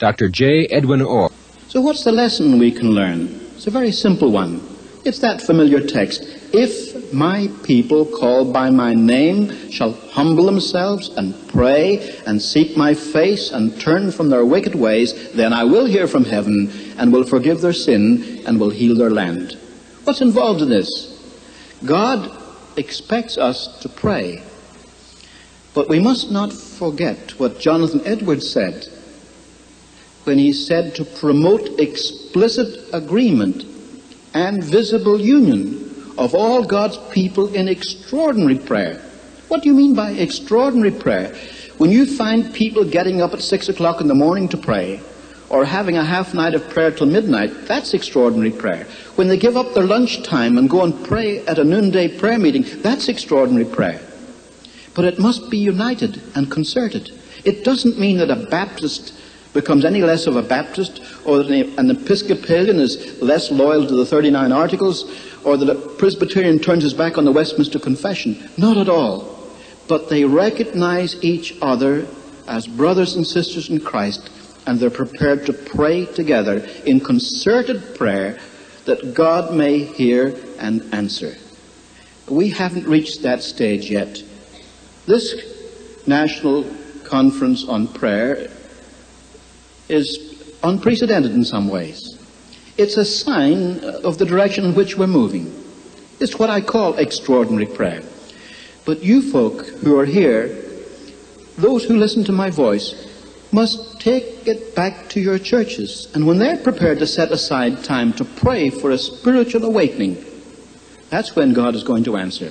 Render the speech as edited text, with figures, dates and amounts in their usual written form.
Dr. J. Edwin Orr. So what's the lesson we can learn? It's a very simple one. It's that familiar text. If my people called by my name shall humble themselves and pray and seek my face and turn from their wicked ways, then I will hear from heaven and will forgive their sin and will heal their land. What's involved in this? God expects us to pray. But we must not forget what Jonathan Edwards said when he said to promote explicit agreement and visible union of all God's people in extraordinary prayer. What do you mean by extraordinary prayer? When you find people getting up at 6 o'clock in the morning to pray, or having a half night of prayer till midnight, that's extraordinary prayer. When they give up their lunch time and go and pray at a noonday prayer meeting, that's extraordinary prayer. But it must be united and concerted. It doesn't mean that a Baptist becomes any less of a Baptist, or that an Episcopalian is less loyal to the 39 Articles, or that a Presbyterian turns his back on the Westminster Confession. Not at all. But they recognize each other as brothers and sisters in Christ, and they're prepared to pray together in concerted prayer that God may hear and answer. We haven't reached that stage yet. This National Conference on Prayer is unprecedented in some ways. It's a sign of the direction in which we're moving. It's what I call extraordinary prayer. But you folk who are here, those who listen to my voice, must take it back to your churches. And when they're prepared to set aside time to pray for a spiritual awakening, that's when God is going to answer.